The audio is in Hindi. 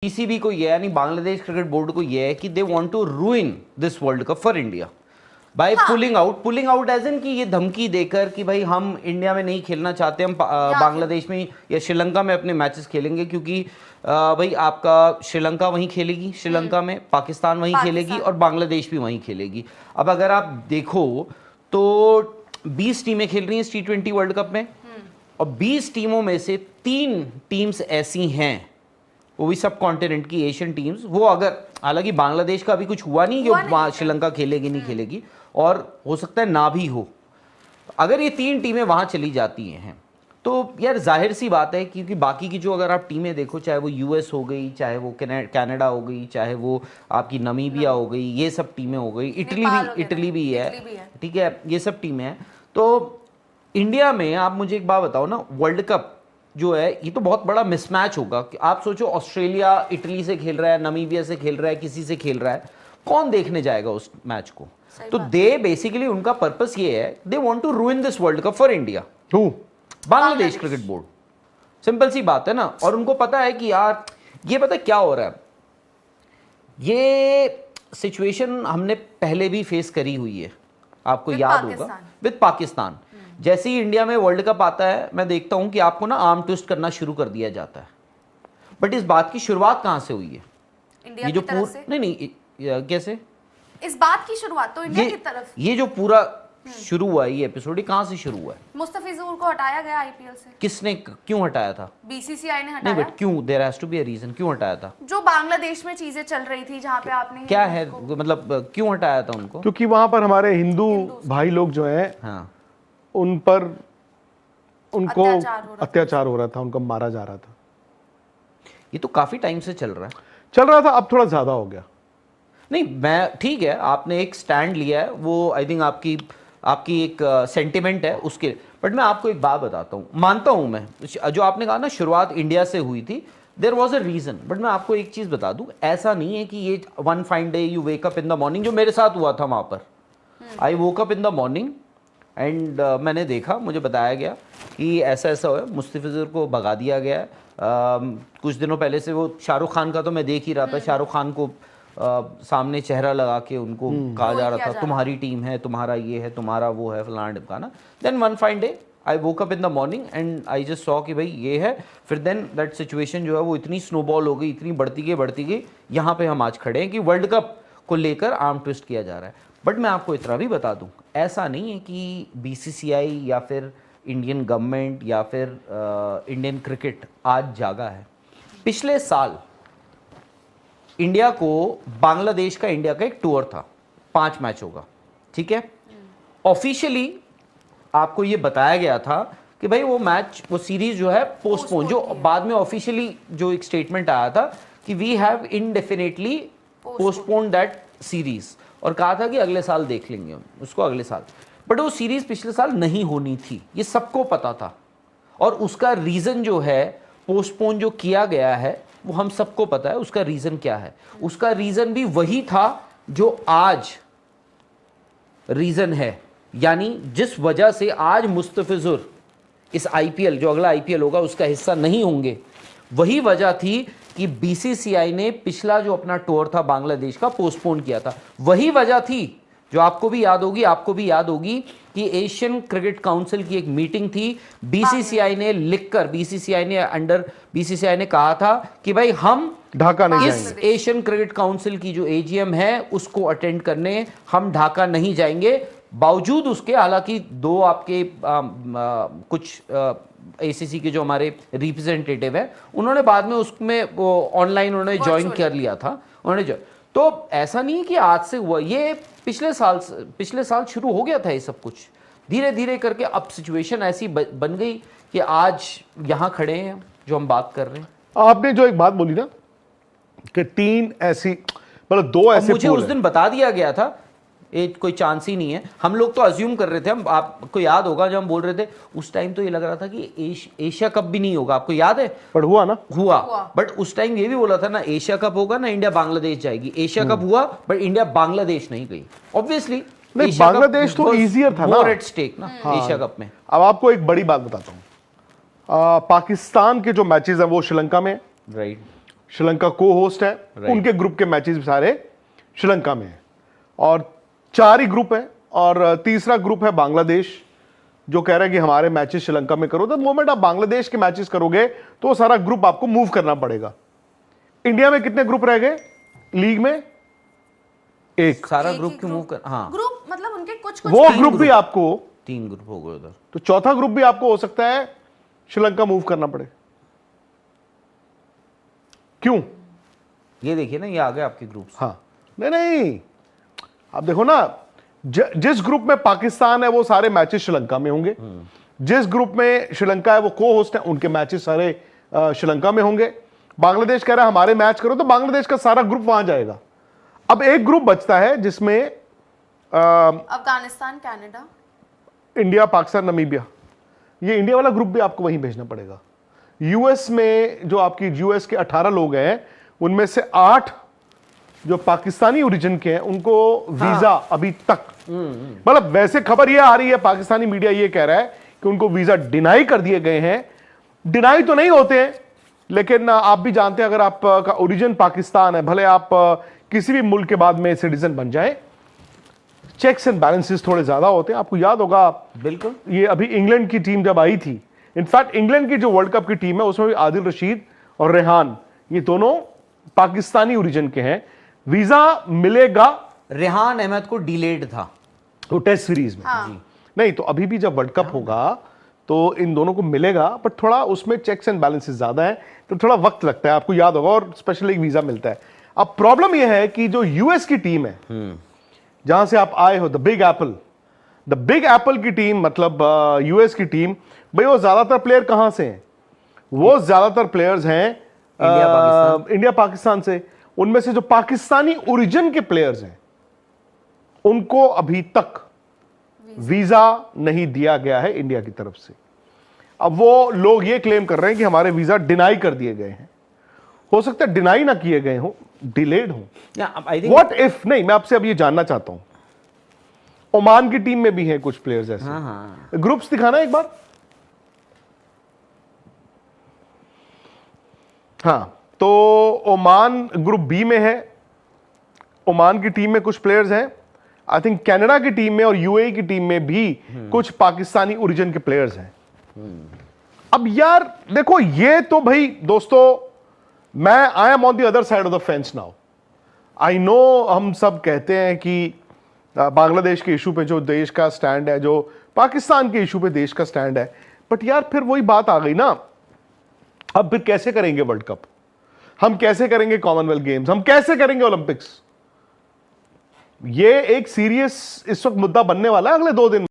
पीसीबी को ये यानी बांग्लादेश क्रिकेट बोर्ड को ये है कि they want to ruin this world cup for India by pulling out as in कि ये धमकी देकर कि भाई हम इंडिया में नहीं खेलना चाहते, हम बांग्लादेश में या श्रीलंका में अपने मैचेस खेलेंगे क्योंकि भाई आपका श्रीलंका वहीं खेलेगी, श्रीलंका में पाकिस्तान वहीं खेलेगी और बांग्लादेश भी वहीं खेलेगी। अब अगर आप देखो तो 20 टीमें खेल रही हैं इस T20 वर्ल्ड कप में और 20 टीमों में से 3 टीम्स ऐसी हैं, वो भी सब कॉन्टिनेंट की एशियन टीम्स, वो अगर हालांकि बांग्लादेश का अभी कुछ हुआ नहीं कि वहाँ श्रीलंका खेलेगी नहीं खेलेगी और हो सकता है ना भी हो, अगर ये 3 टीमें वहाँ चली जाती हैं तो यार जाहिर सी बात है क्योंकि बाकी की जो अगर आप टीमें देखो, चाहे वो यूएस हो गई, चाहे वो कनाडा हो गई, चाहे वो आपकी नमीबिया हो गई, ये सब टीमें हो गई, इटली भी है, ठीक है, ये सब टीमें हैं। तो इंडिया में आप मुझे एक बात बताओ ना, वर्ल्ड कप जो है ये तो बहुत बड़ा मिसमैच होगा कि आप सोचो ऑस्ट्रेलिया इटली से खेल रहा है, नमीबिया से खेल रहा है, किसी से खेल रहा है, कौन देखने जाएगा उस मैच को? तो दे बेसिकली उनका पर्पस ये है, they want to ruin this world cup for India. Bangladesh cricket board, simple सी बात है ना। और उनको पता है कि यार ये पता क्या हो रहा है, ये सिचुएशन हमने पहले भी फेस करी हुई है, आपको याद होगा, विद पाकिस्तान। जैसे ही इंडिया में वर्ल्ड कप आता है मैं देखता हूं कि आपको ना आर्म ट्विस्ट करना शुरू कर दिया जाता है। बट इस बात की शुरुआत कहां से हुई है? इंडिया ये जो नहीं कैसे इस बात की शुरुआत तो इंडिया की तरफ, ये जो पूरा शुरू हुआ है, ये एपिसोड ये कहां से शुरू हुआ है? मुस्तफिजुर को हटाया गया आईपीएल से। किसने, क्यों हटाया था? बीसीसीआई ने हटाया। नहीं बट क्यों? There has to be a reason, क्यों हटाया था? जो बांग्लादेश में चीजें चल रही थी जहां पे आपने क्या है मतलब क्यों हटाया था उनको? क्योंकि वहां पर हमारे हिंदू भाई लोग जो हैं, हाँ, उन पर उनको अत्याचार हो रहा था, उनको मारा जा रहा था। ये तो काफी टाइम से चल रहा था, अब थोड़ा ज्यादा हो गया। नहीं मैं ठीक है, आपने एक स्टैंड लिया है, वो आई थिंक आपकी एक सेंटिमेंट है उसके, बट मैं आपको एक बात बताता हूँ, मानता हूँ मैं जो आपने कहा ना शुरुआत इंडिया से हुई थी, there was a reason. But मैं आपको एक चीज बता दूं, ऐसा नहीं है कि ये one fine day you wake up in the morning, जो मेरे साथ हुआ था वहां पर। I woke up in the morning and मैंने देखा, मुझे बताया गया कि ऐसा ऐसा हुआ, मुस्तफिजुर को भगा दिया गया। कुछ दिनों पहले से वो शाहरुख खान का तो मैं देख ही रहा था, शाहरुख खान को सामने चेहरा लगा के उनको कहा जा रहा था तुम्हारी टीम है, तुम्हारा ये है, तुम्हारा वो है, फलाना ढिमकाना। Then one fine day I woke up in the morning and I just saw कि भाई ये है। फिर देन दैट सिचुएशन जो है वो इतनी स्नोबॉल हो गई, इतनी बढ़ती गई, यहाँ पे हम आज खड़े हैं कि वर्ल्ड कप को लेकर आर्म ट्विस्ट किया जा रहा है। बट मैं आपको इतना भी बता दूं, ऐसा नहीं है कि बीसीसीआई या फिर इंडियन गवर्नमेंट या फिर इंडियन क्रिकेट आज जागा है। पिछले साल इंडिया को बांग्लादेश का इंडिया का एक टूर था, 5 मैच होगा, ठीक है। ऑफिशियली आपको ये बताया गया था कि भाई वो मैच, वो सीरीज जो है पोस्टपोन, जो बाद में ऑफिशियली जो एक स्टेटमेंट आया था कि we have indefinitely postpone that series, और कहा था कि अगले साल देख लेंगे उसको, अगले साल। बट वो सीरीज पिछले साल नहीं होनी थी, ये सबको पता था, और उसका रीजन जो है पोस्टपोन जो किया गया है वो हम सबको पता है उसका रीजन क्या है। उसका रीजन भी वही था जो आज रीजन है, यानी जिस वजह से आज मुस्तफिजुर इस आईपीएल, जो अगला आईपीएल होगा, उसका हिस्सा नहीं होंगे। वही वजह थी कि बीसीसीआई ने पिछला जो अपना टूर था बांग्लादेश का पोस्टपोन किया था। वही वजह थी जो आपको भी याद होगी कि एशियन क्रिकेट काउंसिल की एक मीटिंग थी, बीसीसीआई ने लिखकर, बीसीसीआई ने कहा था कि भाई हम ढाका नहीं इस जाएंगे, एशियन क्रिकेट काउंसिल की जो एजीएम है उसको अटेंड करने हम ढाका नहीं जाएंगे। बावजूद उसके, हालांकि 2 आपके कुछ एसीसी के जो हमारे रिप्रेजेंटेटिव है, उन्होंने बाद में उसमें ऑनलाइन उन्होंने ज्वाइन कर लिया था, उन्होंने तो ऐसा नहीं कि आज से हुआ, ये पिछले साल शुरू हो गया था ये सब कुछ। धीरे धीरे करके अब सिचुएशन ऐसी बन गई कि आज यहाँ खड़े हैं जो हम बात कर रहे हैं। आपने जो एक बात बोली ना कि 3 ऐसी, मतलब 2 ऐसे, मुझे उस दिन बता दिया गया था, कोई चांस ही नहीं है। हम लोग तो अज्यूम कर रहे थे, हम, आपको याद होगा जब हम बोल रहे थे उस टाइम तो ये लग रहा था कि एशिया कप भी नहीं होगा, आपको याद है? पर हुआ ना, हुआ। बट उस टाइम ये भी बोला था ना, एशिया कप होगा ना इंडिया बांग्लादेश जाएगी। एशिया कप हुआ बट इंडिया बांग्लादेश नहीं गई। ऑब्वियसली बांग्लादेश तो इजियर था ना, एट स्टेक ना एशिया कप में। अब आपको एक बड़ी बात बताता हूँ, पाकिस्तान के जो मैचेस हैं वो श्रीलंका में, राइट, श्रीलंका को होस्ट है, उनके ग्रुप के मैचेस सारे श्रीलंका में हैं और 4 ही ग्रुप है और तीसरा ग्रुप है बांग्लादेश जो कह रहा है कि हमारे मैचेस श्रीलंका में करो। द मोमेंट आप बांग्लादेश के मैचेस करोगे तो सारा ग्रुप आपको मूव करना पड़ेगा। इंडिया में कितने ग्रुप रह गए लीग में? एक। सारा एक ग्रुप ही की मूव कर, हाँ ग्रुप मतलब उनके कुछ वो ग्रुप भी आपको 3 ग्रुप हो गए उधर, तो चौथा ग्रुप भी आपको हो सकता है श्रीलंका मूव करना पड़े। क्यों? ये देखिए ना, ये आ गए आपके ग्रुप। हाँ नहीं आप देखो ना, जिस ग्रुप में पाकिस्तान है वो सारे मैचेस श्रीलंका में होंगे, जिस ग्रुप में श्रीलंका है वो को होस्ट है, उनके मैचेस सारे श्रीलंका में होंगे। बांग्लादेश कह रहा है हमारे मैच करो तो बांग्लादेश का सारा ग्रुप वहां जाएगा। अब एक ग्रुप बचता है जिसमें Afghanistan, Canada, India, Pakistan, Namibia. ये इंडिया वाला ग्रुप भी आपको वहीं भेजना पड़ेगा। यूएस में जो आपकी यूएस के 18 लोग हैं उनमें से 8 जो पाकिस्तानी ओरिजिन के हैं उनको वीजा अभी तक, मतलब वैसे खबर ये आ रही है, पाकिस्तानी मीडिया ये कह रहा है कि उनको वीजा डिनाई कर दिए गए हैं। डिनाई तो नहीं होते हैं लेकिन आप भी जानते हैं अगर आपका ओरिजिन पाकिस्तान है, भले आप किसी भी मुल्क के बाद में सिटीजन बन जाए, चेक्स एंड बैलेंसेस थोड़े ज्यादा होते हैं। आपको याद होगा बिल्कुल, ये अभी इंग्लैंड की टीम जब आई थी, इनफैक्ट इंग्लैंड की जो वर्ल्ड कप की टीम है उसमें भी आदिल रशीद और रेहान ये दोनों पाकिस्तानी ओरिजिन के हैं। वीजा मिलेगा। रेहान अहमद को डिलेड था वो टेस्ट सीरीज में। हाँ। नहीं तो अभी भी जब वर्ल्ड कप होगा तो इन दोनों को मिलेगा, पर थोड़ा उसमें चेक्स एंड बैलेंसेस ज्यादा है तो थोड़ा वक्त लगता है, आपको याद होगा, और स्पेशल एक वीजा मिलता है। अब प्रॉब्लम यह है कि जो यूएस की टीम है जहां से आप आए हो, द बिग एप्पल की टीम, मतलब यूएस की टीम, भाई वो ज्यादातर प्लेयर कहां से हैं? वो ज्यादातर प्लेयर्स हैं इंडिया पाकिस्तान से। उनमें से जो पाकिस्तानी ओरिजिन के प्लेयर्स हैं उनको अभी तक वीजा नहीं दिया गया है इंडिया की तरफ से। अब वो लोग ये क्लेम कर रहे हैं कि हमारे वीजा डिनाई कर दिए गए हैं। हो सकता है डिनाई ना किए गए हो, डिलेड हो। व्हाट इफ, नहीं मैं आपसे अब ये जानना चाहता हूं, ओमान की टीम में भी हैं कुछ प्लेयर्स ऐसे। हाँ। ग्रुप्स दिखाना एक बार। हाँ तो ओमान ग्रुप बी में है, ओमान की टीम में कुछ प्लेयर्स हैं। आई थिंक कनाडा की टीम में और यूएई की टीम में भी कुछ पाकिस्तानी ओरिजिन के प्लेयर्स हैं। अब यार देखो, ये तो भाई दोस्तों, मैं I am on the other side of the fence now. I know हम सब कहते हैं कि बांग्लादेश के इशू पे जो देश का स्टैंड है, जो पाकिस्तान के इशू पे देश का स्टैंड है, बट यार फिर वही बात आ गई ना, अब फिर कैसे करेंगे वर्ल्ड कप, हम कैसे करेंगे कॉमनवेल्थ गेम्स, हम कैसे करेंगे ओलंपिक्स? ये एक सीरियस इस वक्त मुद्दा बनने वाला है अगले 2 दिन।